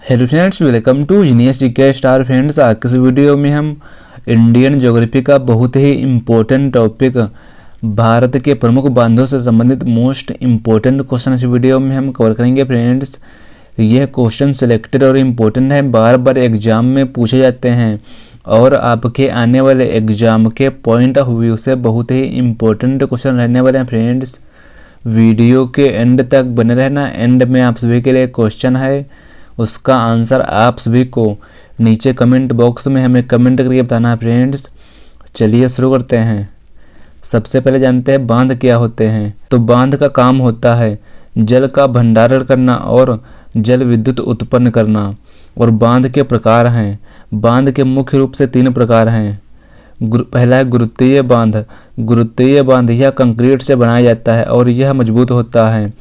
Hello friends, welcome to genius GK star. Friends, आज के इस वीडियो में हम इंडियन ज्योग्राफी का बहुत ही इम्पोर्टेंट टॉपिक भारत के प्रमुख बांधों से संबंधित मोस्ट इम्पोर्टेंट क्वेश्चन इस वीडियो में हम कवर करेंगे। फ्रेंड्स, यह क्वेश्चन सिलेक्टेड और इम्पोर्टेंट है, बार बार एग्जाम में पूछे जाते हैं और आपके आने वाले एग्जाम के पॉइंट ऑफ व्यू से बहुत ही इम्पोर्टेंट क्वेश्चन रहने वाले हैं। फ्रेंड्स, वीडियो के एंड तक बने रहना। एंड में आप सभी के लिए क्वेश्चन है, उसका आंसर आप सभी को नीचे कमेंट बॉक्स में हमें कमेंट करके बताना है। फ्रेंड्स, चलिए शुरू करते हैं। सबसे पहले जानते हैं बांध क्या होते हैं। तो बांध का काम होता है जल का भंडारण करना और जल विद्युत उत्पन्न करना। और बांध के प्रकार हैं। बांध के मुख्य रूप से 3 प्रकार हैं। पहला है गुरुत्वीय बांध। गुरुत्वीय बांध यह कंक्रीट से बनाया जाता है और यह मजबूत होता है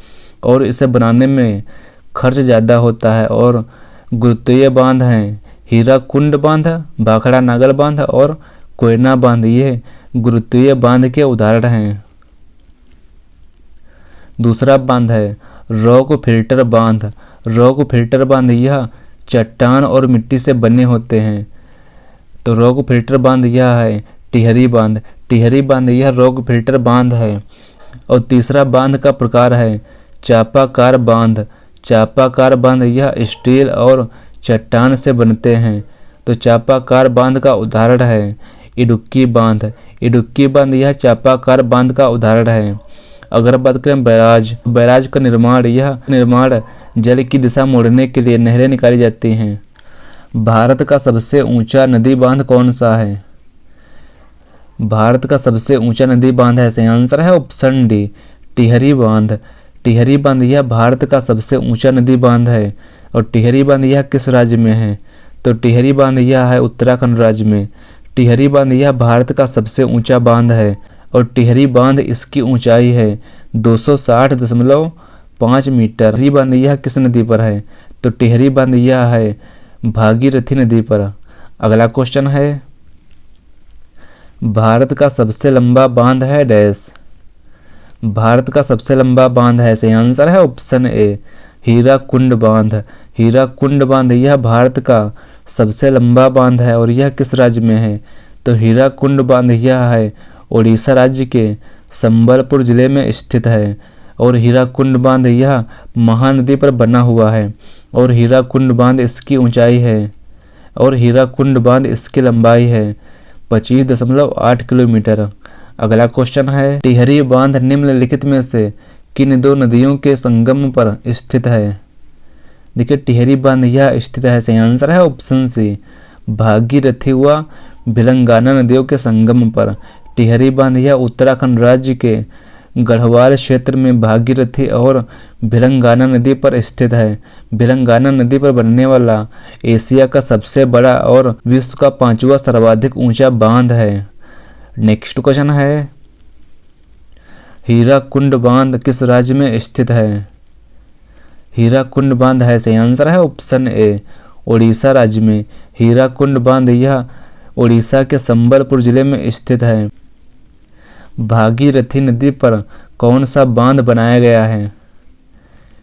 और इसे बनाने में खर्च ज़्यादा होता है। और गुरुत्वीय बांध हैं हीराकुंड बांध, भाखड़ा नागल बांध और कोयना बांध। ये गुरुत्वीय बांध के उदाहरण हैं। दूसरा बांध है रॉक फिल्टर बांध। रॉक फिल्टर बांध यह चट्टान और मिट्टी से बने होते हैं। तो रॉक फिल्टर बांध यह है टिहरी बांध। टिहरी बांध यह रॉक फिल्टर बांध है। और तीसरा बांध का प्रकार है चापाकार बांध। चापाकार बांध यह स्टील और चट्टान से बनते हैं। तो चापाकार बांध का उदाहरण है इडुक्की बांध। इडुक्की बांध यह चापाकार बांध का उदाहरण है। अगर बात करें बैराज, बैराज का निर्माण, यह निर्माण जल की दिशा मोड़ने के लिए नहरें निकाली जाती हैं। भारत का सबसे ऊंचा नदी बांध कौन सा है? भारत का सबसे ऊंचा नदी बांध है, सही आंसर है ऑप्शन डी, टिहरी बांध। टिहरी बांध यह भारत का सबसे ऊंचा नदी बांध है। और टिहरी बांध यह किस राज्य में है? तो टिहरी बांध यह है उत्तराखंड राज्य में। टिहरी बांध यह भारत का सबसे ऊंचा बांध है और टिहरी बांध इसकी ऊंचाई है 260.5 मीटर। टिहरी बांध यह किस नदी पर है? तो टिहरी बांध यह है भागीरथी नदी पर। अगला क्वेश्चन है भारत का सबसे लंबा बांध है डैश। भारत का सबसे लंबा बांध है, सही आंसर है ऑप्शन ए, हीराकुंड बांध। हीराकुंड बांध यह भारत का सबसे लंबा बांध है और यह किस राज्य में है? तो हीराकुंड बांध यह है ओडिशा राज्य के संबलपुर जिले में स्थित है। और हीराकुंड बांध यह महानदी पर बना हुआ है और हीराकुंड बांध इसकी ऊंचाई है और हीराकुंड बांध इसकी लंबाई है 25.8 किलोमीटर। अगला क्वेश्चन है टिहरी बांध निम्नलिखित में से किन 2 नदियों के संगम पर स्थित है? देखिए, टिहरी बांध यह स्थित है, सही आंसर है ऑप्शन सी, भागीरथी व भिलंगाना नदियों के संगम पर। टिहरी बांध यह उत्तराखंड राज्य के गढ़वाल क्षेत्र में भागीरथी और भिलंगाना नदी पर स्थित है। भिलंगाना नदी पर बनने वाला एशिया का सबसे बड़ा और विश्व का 5वां सर्वाधिक ऊंचा बांध है। नेक्स्ट क्वेश्चन है हीराकुंड बांध किस राज्य में स्थित है? हीराकुंड बांध है, सही आंसर है ऑप्शन ए, ओडिशा राज्य में। हीराकुंड बांध यह ओडिशा के संबलपुर जिले में स्थित है। भागीरथी नदी पर कौन सा बांध बनाया गया है?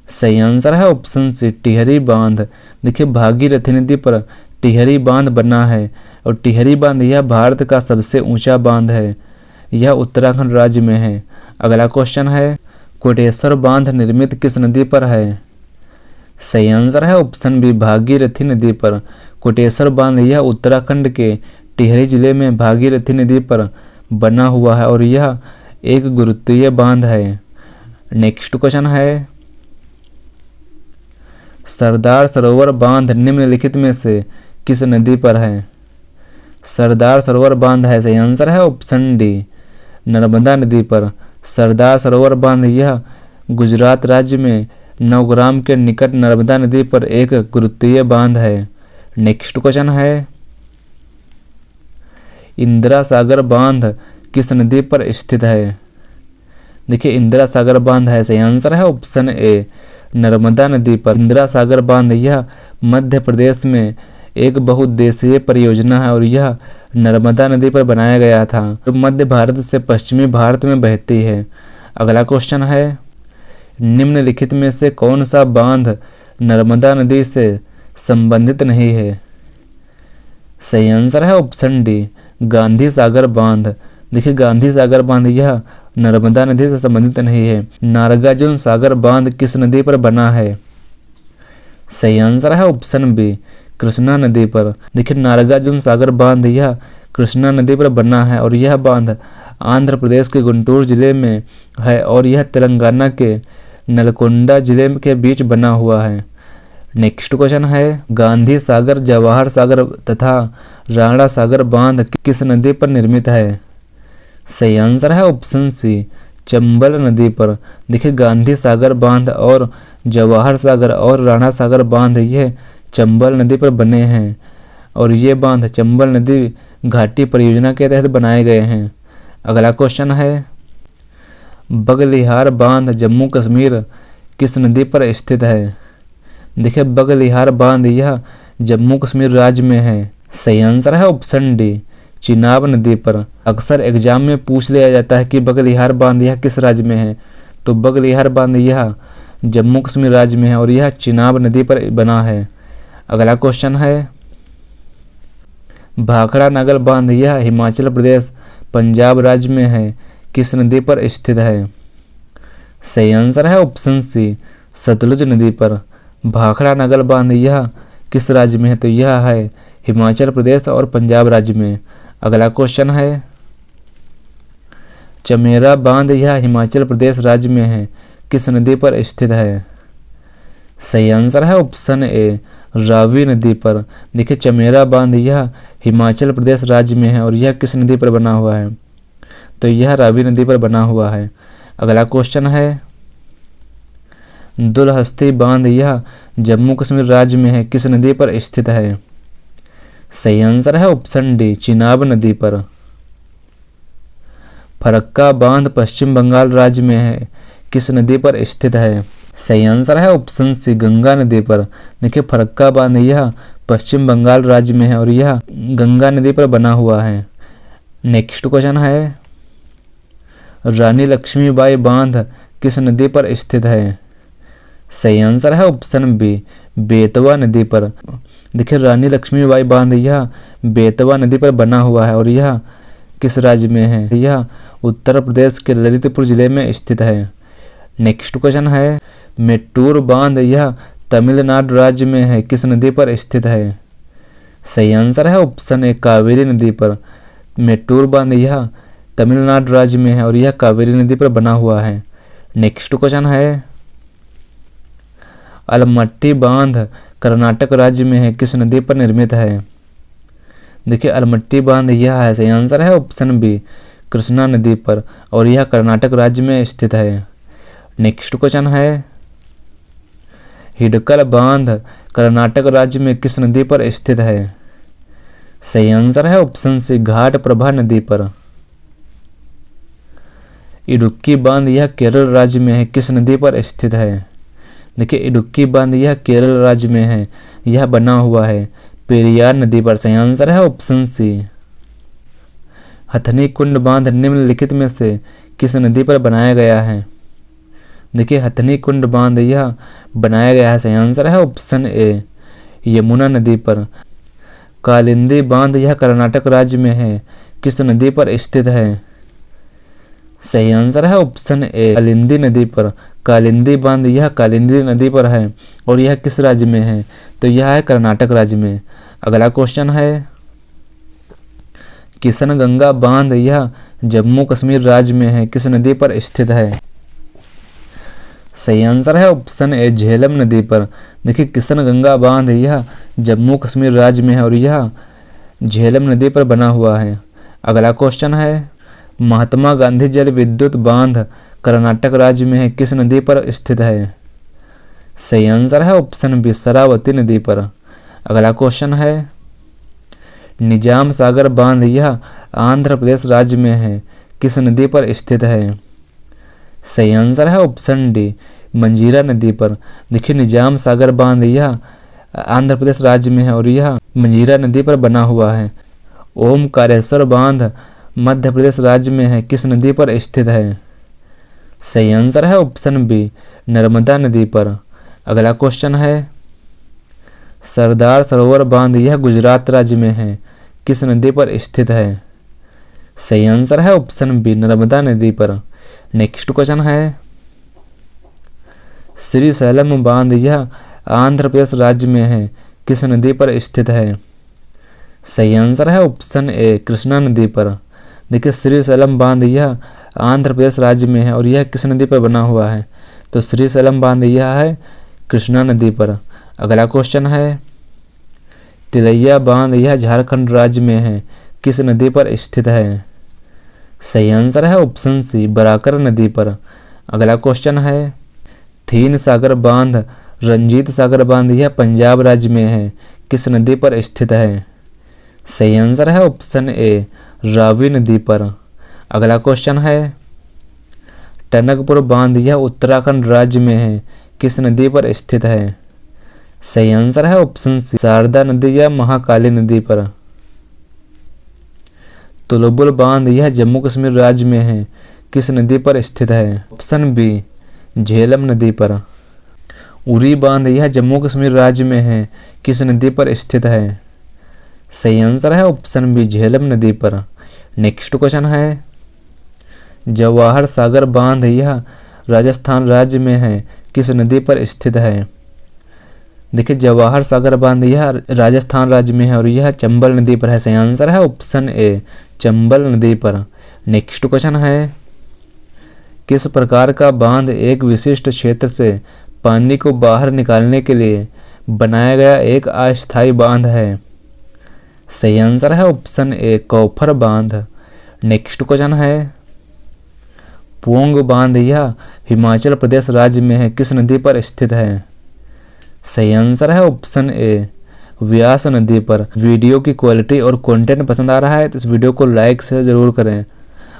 सही आंसर है ऑप्शन सी, टिहरी बांध। देखिए, भागीरथी नदी पर टिहरी बांध बना है और टिहरी बांध यह भारत का सबसे ऊंचा बांध है। यह उत्तराखंड राज्य में है। अगला क्वेश्चन है कोटेश्वर बांध निर्मित किस नदी पर है? सही आंसर है ऑप्शन बी, भागीरथी नदी पर। कोटेश्वर बांध यह उत्तराखंड के टिहरी जिले में भागीरथी नदी पर बना हुआ है और यह एक गुरुत्वीय बांध है। नेक्स्ट क्वेश्चन है सरदार सरोवर बांध निम्नलिखित में से किस नदी पर है? सरदार सरोवर बांध है, सही आंसर है ऑप्शन डी, नर्मदा नदी पर। सरदार सरोवर बांध यह गुजरात राज्य में नवग्राम के निकट नर्मदा नदी पर एक गुरुत्वीय बांध है। नेक्स्ट क्वेश्चन है इंदिरा सागर बांध किस नदी पर स्थित है? देखिए, इंदिरा सागर बांध है, सही आंसर है ऑप्शन ए, नर्मदा नदी पर। इंदिरा सागर बांध यह मध्य प्रदेश में एक बहुउद्देशीय परियोजना है और यह नर्मदा नदी पर बनाया गया था, जो मध्य भारत से पश्चिमी भारत में बहती है। अगला क्वेश्चन है निम्नलिखित में से कौन सा बांध नर्मदा नदी से संबंधित नहीं है। सही आंसर है ऑप्शन डी, गांधी सागर बांध। देखिए गांधी सागर बांध यह नर्मदा नदी से संबंधित नहीं है। नागार्जुन सागर बांध किस नदी पर बना है? सही आंसर है ऑप्शन बी, कृष्णा नदी पर। देखिए नागार्जुन सागर बांध यह कृष्णा नदी पर बना है और यह बांध आंध्र प्रदेश के गुंटूर जिले में है और यह तेलंगाना के नलगोंडा जिले के बीच बना हुआ है। नेक्स्ट क्वेश्चन है, गांधी सागर, जवाहर सागर तथा राणा सागर बांध किस नदी पर निर्मित है? सही आंसर है ऑप्शन सी, चंबल नदी पर। देखिए गांधी सागर बांध और जवाहर सागर और राणा सागर बांध ये चंबल नदी पर बने हैं और ये बांध चंबल नदी घाटी परियोजना के तहत बनाए गए हैं। अगला क्वेश्चन है, बगलिहार बांध जम्मू कश्मीर किस नदी पर स्थित है? देखिए बगलिहार बांध यह जम्मू कश्मीर राज्य में है। सही आंसर है ऑप्शन डी, चिनाब नदी पर। अक्सर एग्जाम में पूछ लिया जाता है कि बगलिहार बांध यह किस राज्य में है, तो बगलिहार बांध यह जम्मू कश्मीर राज्य में है और यह चिनाब नदी पर बना है। अगला क्वेश्चन है, भाखड़ा नागल बांध यह हिमाचल प्रदेश पंजाब राज्य में है, किस नदी पर स्थित है? सही आंसर है ऑप्शन सी, सतलुज नदी पर। भाखड़ा नागल बांध यह किस राज्य में है? तो यह है हिमाचल प्रदेश और पंजाब राज्य में। अगला क्वेश्चन है, चमेरा बांध यह हिमाचल प्रदेश राज्य में है, किस नदी पर स्थित है? सही आंसर है ऑप्शन ए, रावी नदी पर। देखिए चमेरा बांध यह हिमाचल प्रदेश राज्य में है और यह किस नदी पर बना हुआ है? तो यह रावी नदी पर बना हुआ है। अगला क्वेश्चन है, दुलहस्ती बांध यह जम्मू कश्मीर राज्य में है, किस नदी पर स्थित है? सही आंसर है ऑप्शन डी, चिनाब नदी पर। फरक्का बांध पश्चिम बंगाल राज्य में है, किस नदी पर स्थित है? सही आंसर है ऑप्शन सी, गंगा नदी पर। देखिए फरक्का बांध यह पश्चिम बंगाल राज्य में है और यह गंगा नदी पर बना हुआ है। नेक्स्ट क्वेश्चन है, रानी लक्ष्मीबाई बांध किस नदी पर स्थित है? सही आंसर है ऑप्शन बी, बेतवा नदी पर। देखिए रानी लक्ष्मीबाई बांध यह बेतवा नदी पर बना हुआ है और यह किस राज्य में है? यह उत्तर प्रदेश के ललितपुर जिले में स्थित है। नेक्स्ट क्वेश्चन है, मेट्टूर बांध यह तमिलनाडु राज्य में है, किस नदी पर स्थित है? सही आंसर है ऑप्शन ए, कावेरी नदी पर। मेट्टूर बांध यह तमिलनाडु राज्य में है और यह कावेरी नदी पर बना हुआ है। नेक्स्ट क्वेश्चन है, अलमट्टी बांध कर्नाटक राज्य में है, किस नदी पर निर्मित है? देखिए अलमट्टी बांध यह है, सही आंसर है ऑप्शन बी, कृष्णा नदी पर और यह कर्नाटक राज्य में स्थित है। नेक्स्ट क्वेश्चन है, हिडकल बांध कर्नाटक राज्य में किस नदी पर स्थित है? सही आंसर है ऑप्शन सी, घाट प्रभा नदी पर। इडुक्की बांध यह केरल राज्य में है, किस नदी पर स्थित है? देखिए इडुक्की बांध यह केरल राज्य में है, यह बना हुआ है पेरियार नदी पर। सही आंसर है ऑप्शन सी। हथनी कुंड बांध निम्नलिखित में से किस नदी पर बनाया गया है? देखिए हथनी कुंड बांध यह बनाया गया है, सही आंसर है ऑप्शन ए, यमुना नदी पर। कालिंदी बांध यह कर्नाटक राज्य में है, किस नदी पर स्थित है? सही आंसर है ऑप्शन ए, कालिंदी नदी पर। कालिंदी बांध यह कालिंदी नदी पर है और यह किस राज्य में है? तो यह है कर्नाटक राज्य में। अगला क्वेश्चन है, किशनगंगा बांध यह जम्मू कश्मीर राज्य में है, किस नदी पर स्थित है? सही आंसर है ऑप्शन ए, झेलम नदी पर। देखिए किशनगंगा बांध यह जम्मू कश्मीर राज्य में है और यह झेलम नदी पर बना हुआ है। अगला क्वेश्चन है, महात्मा गांधी जल विद्युत बांध कर्नाटक राज्य में है, किस नदी पर स्थित है? सही आंसर है ऑप्शन बी, शरावती नदी पर। अगला क्वेश्चन है, निजाम सागर बांध यह आंध्र प्रदेश राज्य में है, किस नदी पर स्थित है? सही आंसर है ऑप्शन डी, मंजीरा नदी पर। देखिए निजाम सागर बांध यह आंध्र प्रदेश राज्य में है और यह मंजीरा नदी पर बना हुआ है। ओमकारेश्वर बांध मध्य प्रदेश राज्य में है, किस नदी पर स्थित है? सही आंसर है ऑप्शन बी, नर्मदा नदी पर। अगला क्वेश्चन है, सरदार सरोवर बांध यह गुजरात राज्य में है, किस नदी पर स्थित है? सही आंसर है ऑप्शन बी, नर्मदा नदी पर। नेक्स्ट क्वेश्चन है, श्रीशैलम बांध यह आंध्र प्रदेश राज्य में है, किस नदी पर स्थित है? सही आंसर है ऑप्शन ए, कृष्णा नदी पर। देखिए श्रीशैलम बांध यह आंध्र प्रदेश राज्य में है और यह किस नदी पर बना हुआ है? तो श्रीशैलम बांध यह है कृष्णा नदी पर। अगला क्वेश्चन है, तिलैया बांध यह झारखंड राज्य में है, किस नदी पर स्थित है? सही आंसर है ऑप्शन सी, बराकर नदी पर। अगला क्वेश्चन है, थीन सागर बांध रंजीत सागर बांध यह पंजाब राज्य में है, किस नदी पर स्थित है? सही आंसर है ऑप्शन ए, रावी नदी पर। अगला क्वेश्चन है, टनकपुर बांध यह उत्तराखंड राज्य में है, किस नदी पर स्थित है? सही आंसर है ऑप्शन सी, शारदा नदी या महाकाली नदी पर। तुलबुल बांध यह जम्मू कश्मीर राज्य में है, किस नदी पर स्थित है? ऑप्शन बी, झेलम नदी पर। उरी बांध यह जम्मू कश्मीर राज्य में है, किस नदी पर स्थित है? सही आंसर है ऑप्शन बी, झेलम नदी पर। नेक्स्ट क्वेश्चन है, जवाहर सागर बांध यह राजस्थान राज्य में है, किस नदी पर स्थित है? देखिए जवाहर सागर बांध यह राजस्थान राज्य में है और यह चंबल नदी पर है। सही आंसर है ऑप्शन ए, चंबल नदी पर। नेक्स्ट क्वेश्चन है, किस प्रकार का बांध एक विशिष्ट क्षेत्र से पानी को बाहर निकालने के लिए बनाया गया एक अस्थायी बांध है? सही आंसर है ऑप्शन ए, कौफर बांध। नेक्स्ट क्वेश्चन है, पोंग बांध यह हिमाचल प्रदेश राज्य में है, किस नदी पर स्थित है? सही आंसर है ऑप्शन ए, व्यास नदी पर। वीडियो की क्वालिटी और कंटेंट पसंद आ रहा है तो इस वीडियो को लाइक से ज़रूर करें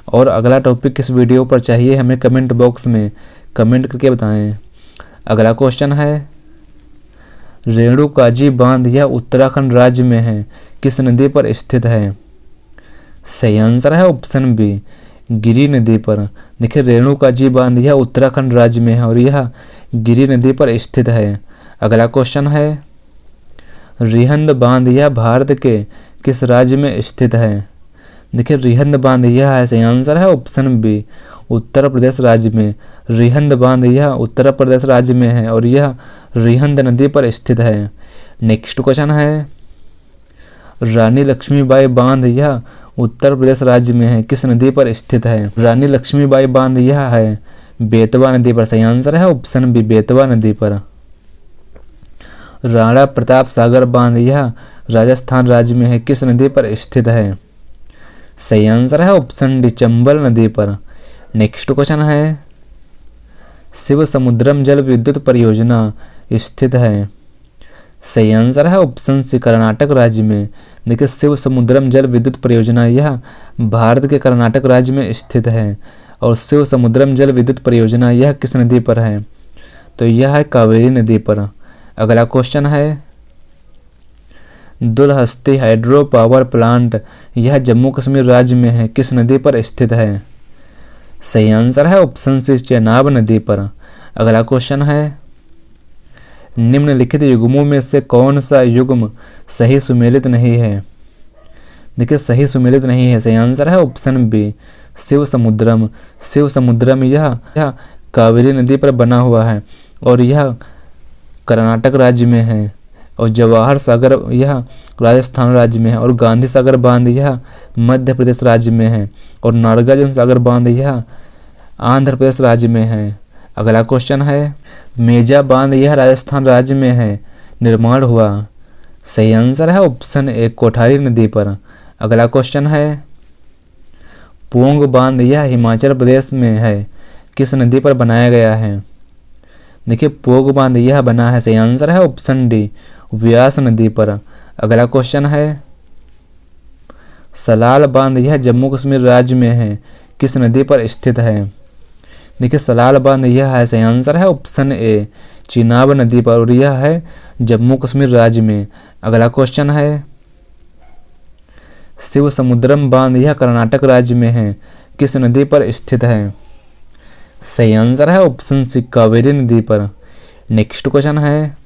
और अगला टॉपिक किस वीडियो पर चाहिए हमें कमेंट बॉक्स में कमेंट करके बताएं। अगला क्वेश्चन है, रेणुकाजी बांध यह उत्तराखंड राज्य में है, किस नदी पर स्थित है? सही आंसर है ऑप्शन बी, गिरी नदी पर। देखिए रेणुकाजी बांध यह उत्तराखंड राज्य में है और यह गिरी नदी पर स्थित है। अगला क्वेश्चन है, रिहंद बांध यह भारत के किस राज्य में स्थित है? देखिए रिहंद बांध यह है, सही आंसर है ऑप्शन बी, उत्तर प्रदेश राज्य में। रिहंद बांध यह उत्तर प्रदेश राज्य में है और यह रिहंद नदी पर स्थित है। नेक्स्ट क्वेश्चन है, रानी लक्ष्मीबाई बांध यह उत्तर प्रदेश राज्य में है, किस नदी पर स्थित है? रानी लक्ष्मीबाई बांध यह है बेतवा नदी पर। सही आंसर है ऑप्शन बी, बेतवा नदी पर। राणा प्रताप सागर बांध यह राजस्थान राज्य में है, किस नदी पर स्थित है? सही आंसर है ऑप्शन डी, चंबल नदी पर। नेक्स्ट क्वेश्चन है, शिव समुद्रम जल विद्युत परियोजना स्थित है? सही आंसर है ऑप्शन सी, कर्नाटक राज्य में। देखिए शिव समुद्रम जल विद्युत परियोजना यह भारत के कर्नाटक राज्य में स्थित है और शिव समुद्रम जल विद्युत परियोजना यह किस नदी पर है? तो यह है कावेरी नदी पर। अगला क्वेश्चन है, दुलहस्ती हाइड्रो पावर प्लांट यह जम्मू कश्मीर राज्य में है, किस नदी पर स्थित है? सही आंसर है ऑप्शन सी, चेनाब नदी पर। अगला क्वेश्चन है, निम्नलिखित युग्मों में से कौन सा युग्म सही सुमेलित नहीं है? देखिए सही सुमेलित नहीं है, सही आंसर है ऑप्शन बी, शिव समुद्रम। शिव समुद्रम यह कावेरी नदी पर बना हुआ है और यह कर्नाटक राज्य में है और जवाहर सागर यह राजस्थान राज्य में है और गांधी सागर बांध यह मध्य प्रदेश राज्य में है और नागार्जुन सागर बांध यह आंध्र प्रदेश राज्य में है। अगला क्वेश्चन है, मेजा बांध यह राजस्थान राज्य में है निर्माण हुआ? सही आंसर है ऑप्शन ए, कोठारी नदी पर। अगला क्वेश्चन है, पोंग बांध यह हिमाचल प्रदेश में है, किस नदी पर बनाया गया है? देखिए पोंग बांध यह बना है, सही आंसर है ऑप्शन डी, व्यास नदी पर। अगला क्वेश्चन है, सलाल बांध यह जम्मू कश्मीर राज्य में है, किस नदी पर स्थित है? देखिए सलाल बांध यह है, सही आंसर है ऑप्शन ए, चिनाब नदी पर और यह है जम्मू कश्मीर राज्य में। अगला क्वेश्चन है, शिव समुद्रम बांध यह कर्नाटक राज्य में है, किस नदी पर स्थित है? सही आंसर है ऑप्शन सी, कावेरी नदी पर। नेक्स्ट क्वेश्चन है,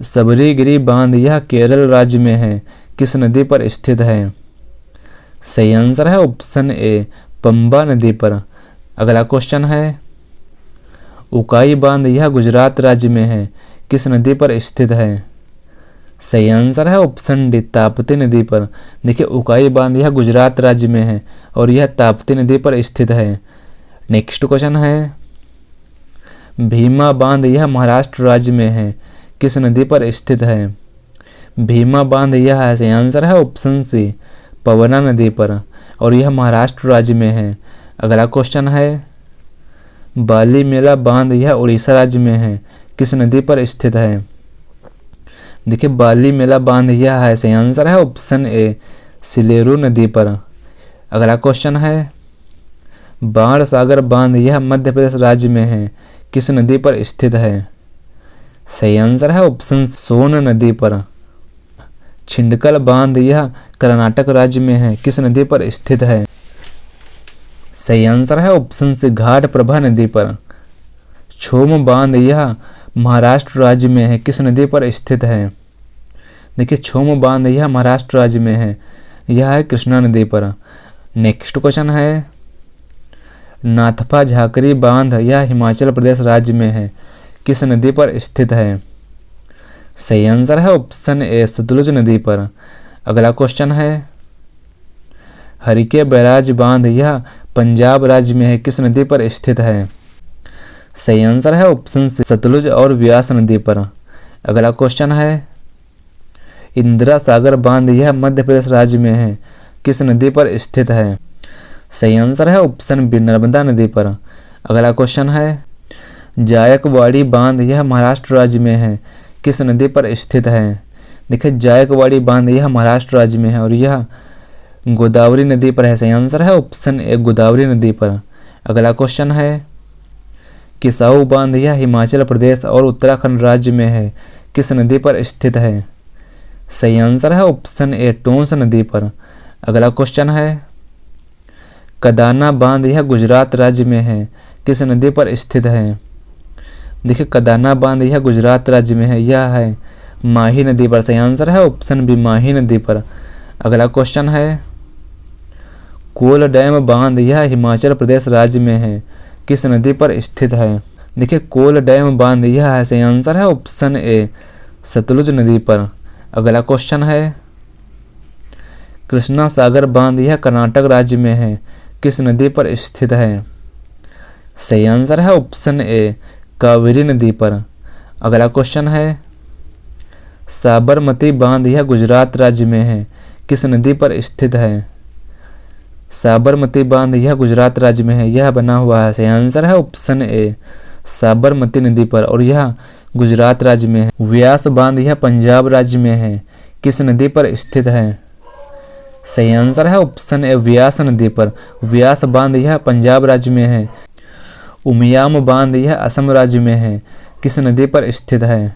सबरीगिरी बांध यह केरल राज्य में है, किस नदी पर स्थित है? सही आंसर है ऑप्शन ए पंबा नदी पर। अगला क्वेश्चन है, उकाई बांध यह गुजरात राज्य में है, किस नदी पर स्थित है? सही आंसर है ऑप्शन डी ताप्ती नदी पर। देखिए उकाई बांध यह गुजरात राज्य में है और यह ताप्ती नदी पर स्थित है। नेक्स्ट क्वेश्चन है, भीमा बांध यह महाराष्ट्र राज्य में है, किस नदी पर स्थित है? भीमा बांध यह है, सही आंसर है ऑप्शन सी पवना नदी पर और यह महाराष्ट्र राज्य में है। अगला क्वेश्चन है, बाली मेला बांध यह उड़ीसा राज्य में है, किस नदी पर स्थित है? देखिए बाली मेला बांध यह है, सही आंसर है ऑप्शन ए सिलेरू नदी पर। अगला क्वेश्चन है, बाण सागर बांध यह मध्य प्रदेश राज्य में है, किस नदी पर स्थित है? सही आंसर है ऑप्शन सोन नदी पर। छिंडकल बांध यह कर्नाटक राज्य में है, किस नदी पर स्थित है? सही आंसर है ऑप्शन सी घाटप्रभा नदी पर। छोम बांध यह महाराष्ट्र राज्य में है, किस नदी पर स्थित है? देखिए छोम बांध यह महाराष्ट्र राज्य में है, यह है कृष्णा नदी पर। नेक्स्ट क्वेश्चन है, नाथपा झाकरी बांध यह हिमाचल प्रदेश राज्य में है, किस नदी पर स्थित है? सही आंसर है ऑप्शन ए सतलुज नदी पर। अगला क्वेश्चन है, हरिके बैराज बांध यह पंजाब राज्य में है, किस नदी पर स्थित है? सही आंसर है ऑप्शन सी सतलुज और व्यास नदी पर। अगला क्वेश्चन है, इंदिरा सागर बांध यह मध्य प्रदेश राज्य में है, किस नदी पर स्थित है? सही आंसर है ऑप्शन बी नर्मदा नदी पर। अगला क्वेश्चन है, जायकवाड़ी बांध यह महाराष्ट्र राज्य में है, किस नदी पर स्थित है? देखिए जायकवाड़ी बांध यह महाराष्ट्र राज्य में है और यह गोदावरी नदी पर है। सही आंसर है ऑप्शन ए गोदावरी नदी पर। अगला क्वेश्चन है, किसाऊ बांध यह हिमाचल प्रदेश और उत्तराखंड राज्य में है, किस नदी पर स्थित है? सही आंसर है ऑप्शन ए टोंस नदी पर। अगला क्वेश्चन है, कदाना बांध यह गुजरात राज्य में है, किस नदी पर स्थित है? देखिए कदाना बांध यह गुजरात राज्य में है, यह है माही नदी पर। सही आंसर है ऑप्शन बी माही नदी पर। अगला क्वेश्चन है, कोल डैम बांध यह हिमाचल प्रदेश राज्य में है, किस नदी पर स्थित है? देखिए कोल डैम बांध यह है, सही आंसर है ऑप्शन ए सतलुज नदी पर। अगला क्वेश्चन है, कृष्णा सागर बांध यह कर्नाटक राज्य में है, किस नदी पर स्थित है? सही आंसर है ऑप्शन ए कावेरी नदी पर। अगला क्वेश्चन है, साबरमती बांध यह गुजरात राज्य में है, किस नदी पर स्थित है? साबरमती बांध यह गुजरात राज्य में है, यह बना हुआ है। सही आंसर है ऑप्शन ए साबरमती नदी पर और यह गुजरात राज्य में है। व्यास बांध यह पंजाब राज्य में है, किस नदी पर स्थित है? सही आंसर है ऑप्शन ए व्यास नदी पर। व्यास बांध यह पंजाब राज्य में है। उमियाम बांध यह असम राज्य में है, किस नदी पर स्थित है?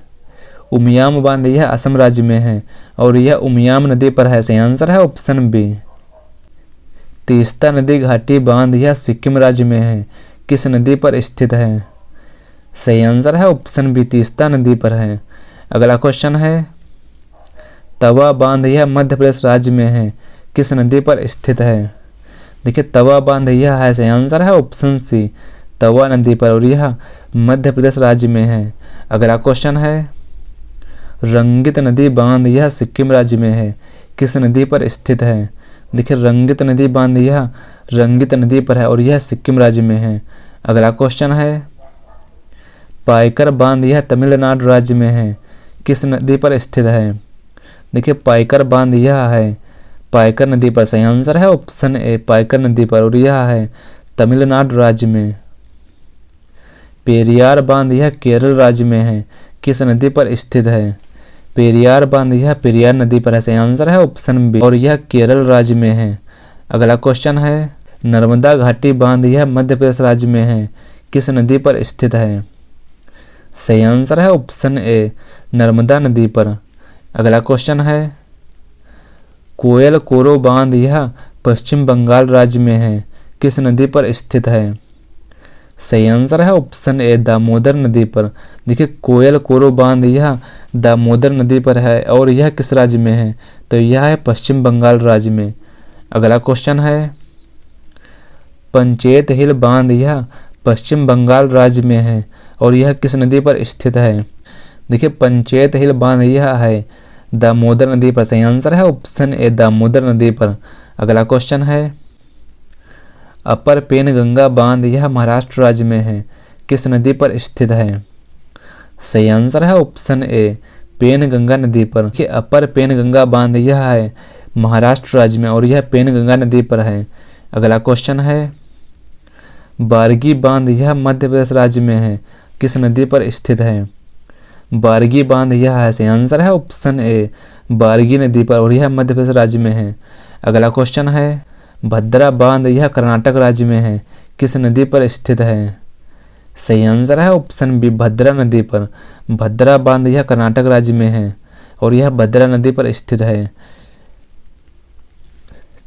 उमियाम बांध यह असम राज्य में है और यह उमियाम नदी पर है। सही आंसर है ऑप्शन बी। तीस्ता नदी घाटी बांध यह सिक्किम राज्य में है, किस नदी पर स्थित है? सही आंसर है ऑप्शन बी तीस्ता नदी पर है। अगला क्वेश्चन है, तवा बांध यह मध्य प्रदेश राज्य में है, किस नदी पर स्थित है? देखिए तवा बांध यह है, सही आंसर है ऑप्शन सी तवा नदी पर और यह मध्य प्रदेश राज्य में है। अगला क्वेश्चन है, रंगित नदी बांध यह सिक्किम राज्य में है, किस नदी पर स्थित है? देखिए रंगित नदी बांध यह रंगित नदी पर है और यह सिक्किम राज्य में है। अगला क्वेश्चन है, पाइकर बांध यह तमिलनाडु राज्य में है, किस नदी पर स्थित है? देखिए पाइकर बांध यह है पाइकर नदी पर। सही आंसर है ऑप्शन ए पाइकर नदी पर और यह है तमिलनाडु राज्य में। पेरियार बांध यह केरल राज्य में है, किस नदी पर स्थित है? पेरियार बांध यह पेरियार नदी पर है। सही आंसर है ऑप्शन बी और यह केरल राज्य में है। अगला क्वेश्चन है, नर्मदा घाटी बांध यह मध्य प्रदेश राज्य में है, किस नदी पर स्थित है? सही आंसर है ऑप्शन ए नर्मदा नदी पर। अगला क्वेश्चन है, कोयल कोरो बांध यह पश्चिम बंगाल राज्य में है, किस नदी पर स्थित है? सही आंसर है ऑप्शन ए दामोदर नदी पर। देखिए कोयल कोरो बांध यह दामोदर नदी पर है और यह किस राज्य में है, तो यह है पश्चिम बंगाल राज्य में। अगला क्वेश्चन है पंचेत हिल बांध यह पश्चिम बंगाल राज्य में है और यह किस नदी पर स्थित है। देखिए पंचेत हिल बांध यह है दामोदर नदी पर। सही आंसर है ऑप्शन ए दामोदर नदी पर। अगला क्वेश्चन है अपर पेनगंगा बांध यह महाराष्ट्र राज्य में है, किस नदी पर स्थित है। सही आंसर है ऑप्शन ए पेनगंगा नदी पर। देखिए अपर पेनगंगा बांध यह है महाराष्ट्र राज्य में और यह पेनगंगा नदी पर है। अगला क्वेश्चन है बारगी बांध यह मध्य प्रदेश राज्य में है, किस नदी पर स्थित है। बारगी बांध यह है, सही आंसर है ऑप्शन ए बारगी नदी पर और यह मध्य प्रदेश राज्य में है। अगला क्वेश्चन है भद्रा बांध यह कर्नाटक राज्य में है, किस नदी पर स्थित है। सही आंसर है ऑप्शन बी भद्रा नदी पर। भद्रा बांध यह कर्नाटक राज्य में है और यह भद्रा नदी पर स्थित है।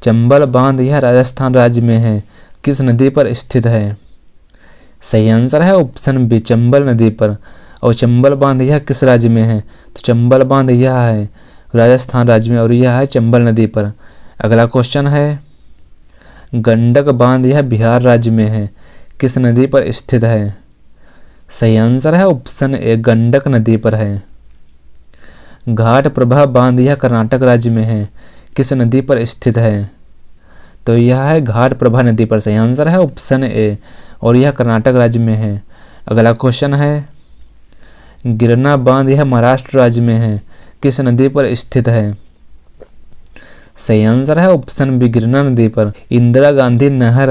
चंबल बांध यह राजस्थान राज्य में है, किस नदी पर स्थित है। सही आंसर है ऑप्शन बी चंबल नदी पर। और चंबल बांध यह किस राज्य में है, तो चंबल बांध यह है राजस्थान राज्य में और यह है चंबल नदी पर। अगला क्वेश्चन है गंडक बांध यह बिहार राज्य में है, किस नदी पर स्थित है। सही आंसर है ऑप्शन ए गंडक नदी पर है। घाट प्रभा बांध यह कर्नाटक राज्य में है, किस नदी पर स्थित है, तो यह है घाट प्रभा नदी पर। सही आंसर है ऑप्शन ए और यह कर्नाटक राज्य में है। अगला क्वेश्चन है गिरना बांध यह महाराष्ट्र राज्य में है, किस नदी पर स्थित है। सही आंसर है ऑप्शन बी गिरना नदी पर। इंदिरा गांधी नहर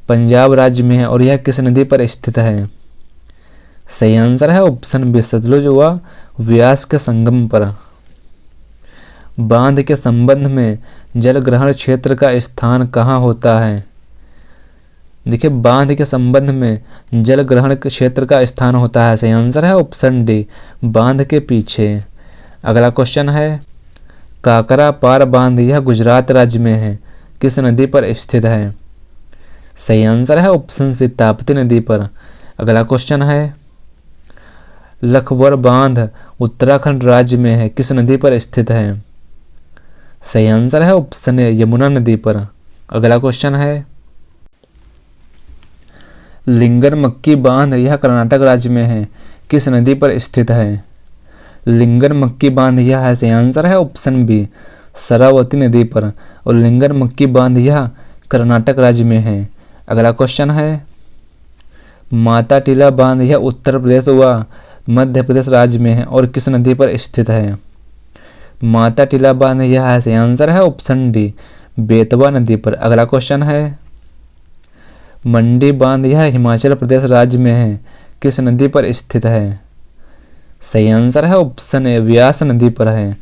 पंजाब राज्य में है और यह किस नदी पर स्थित है। सही आंसर है ऑप्शन बी सतलुज व व्यास के संगम पर। बांध के संबंध में जल ग्रहण क्षेत्र का स्थान कहाँ होता है। देखिए बांध के संबंध में जल ग्रहण क्षेत्र का स्थान होता है। सही आंसर है ऑप्शन डी बांध के पीछे। अगला क्वेश्चन है काकरा पार बांध यह गुजरात राज्य में है, किस नदी पर स्थित है। सही आंसर है ऑप्शन सी ताप्ती नदी पर। अगला क्वेश्चन है लखवर बांध उत्तराखंड राज्य में है, किस नदी पर स्थित है। सही आंसर है ऑप्शन ए यमुना नदी पर। अगला क्वेश्चन है लिंगन मक्की बांध यह कर्नाटक राज्य में है, किस नदी पर स्थित है। लिंगन मक्की बांध यह है, सही आंसर है ऑप्शन बी शरावती नदी पर और लिंगन मक्की बांध यह कर्नाटक राज्य में है। अगला क्वेश्चन है माता टीला बांध यह उत्तर प्रदेश व मध्य प्रदेश राज्य में है और किस नदी पर स्थित है। माता टीला बांध यह है, सही आंसर है ऑप्शन डी बेतवा नदी पर। अगला क्वेश्चन है मंडी बांध यह हिमाचल प्रदेश राज्य में है, किस नदी पर स्थित है। सही आंसर है ऑप्शन ए व्यास नदी पर है।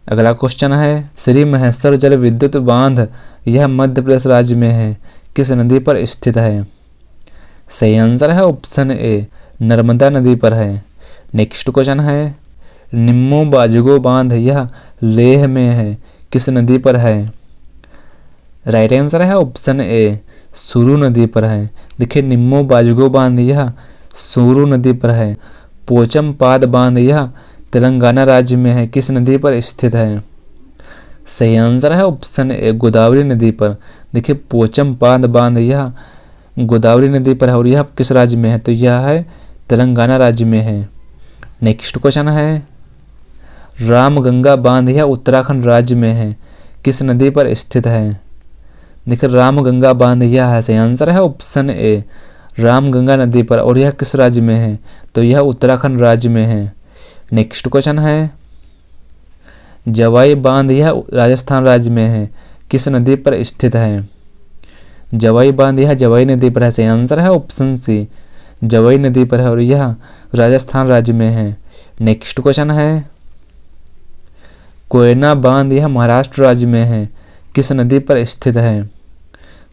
अगला क्वेश्चन है श्री महेश्वर जल विद्युत बांध यह मध्य प्रदेश राज्य में है, किस नदी पर स्थित है। सही आंसर है ऑप्शन ए नर्मदा नदी पर है। नेक्स्ट क्वेश्चन है निम्मो बाजुगो बांध यह लेह में है, किस नदी पर है। राइट आंसर है ऑप्शन ए सुरू नदी पर है। देखिए निम्मो बाजुगो बांध यह सुरू नदी पर है। पोचम पाद बांध यह तेलंगाना राज्य में है, किस नदी पर स्थित है। सही आंसर है ऑप्शन ए गोदावरी नदी पर। देखिए पोचम पाद बांध यह गोदावरी नदी पर है और यह किस राज्य में है, तो यह है तेलंगाना राज्य में है। नेक्स्ट क्वेश्चन है रामगंगा बांध यह उत्तराखंड राज्य में है, किस नदी पर स्थित है। देखिए रामगंगा बांध यह है, सही आंसर है ऑप्शन ए रामगंगा नदी पर और यह किस राज्य में है, तो यह उत्तराखंड राज्य में है। नेक्स्ट क्वेश्चन है जवाई बांध यह राजस्थान राज्य में है, किस नदी पर स्थित है। जवाई बांध यह जवाई नदी पर है, सही आंसर है ऑप्शन सी जवाई नदी पर है और यह राजस्थान राज्य में है। नेक्स्ट क्वेश्चन है कोयना बांध यह महाराष्ट्र राज्य में है, किस नदी पर स्थित है।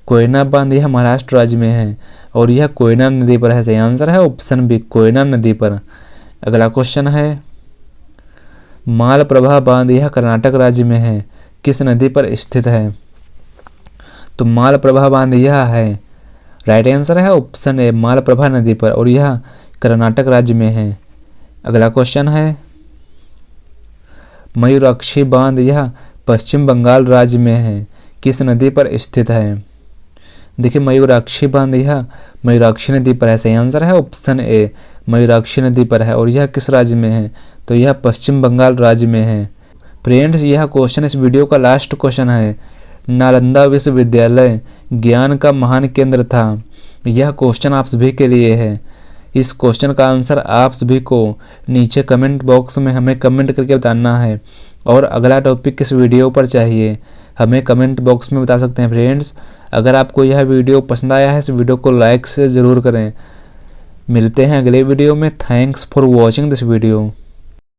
कोयना बांध यह महाराष्ट्र राज्य में है और यह कोयना नदी पर है। सही आंसर है ऑप्शन बी कोयना नदी पर। अगला क्वेश्चन है मालप्रभा बांध यह कर्नाटक राज्य में है, किस नदी पर स्थित है। तो मालप्रभा बांध यह है राइट आंसर है ऑप्शन ए मालप्रभा नदी पर, और यह कर्नाटक राज्य में है। अगला क्वेश्चन है मयूराक्षी बांध, यह पश्चिम बंगाल राज्य में है, किस नदी पर स्थित है? देखिए मयूराक्षी बांध यह मयूराक्षी नदी पर है। सही आंसर है ऑप्शन ए मयूराक्षी नदी पर है, और यह किस राज्य में है? तो यह पश्चिम बंगाल राज्य में है। फ्रेंड्स यह क्वेश्चन इस वीडियो का लास्ट क्वेश्चन है। नालंदा विश्वविद्यालय ज्ञान का महान केंद्र था। यह क्वेश्चन आप सभी के लिए है। इस क्वेश्चन का आंसर आप सभी को नीचे कमेंट बॉक्स में हमें कमेंट करके बताना है, और अगला टॉपिक किस वीडियो पर चाहिए हमें कमेंट बॉक्स में बता सकते हैं। फ्रेंड्स अगर आपको यह वीडियो पसंद आया है इस वीडियो को लाइक से ज़रूर करें। मिलते हैं अगले वीडियो में। Thanks for watching this video.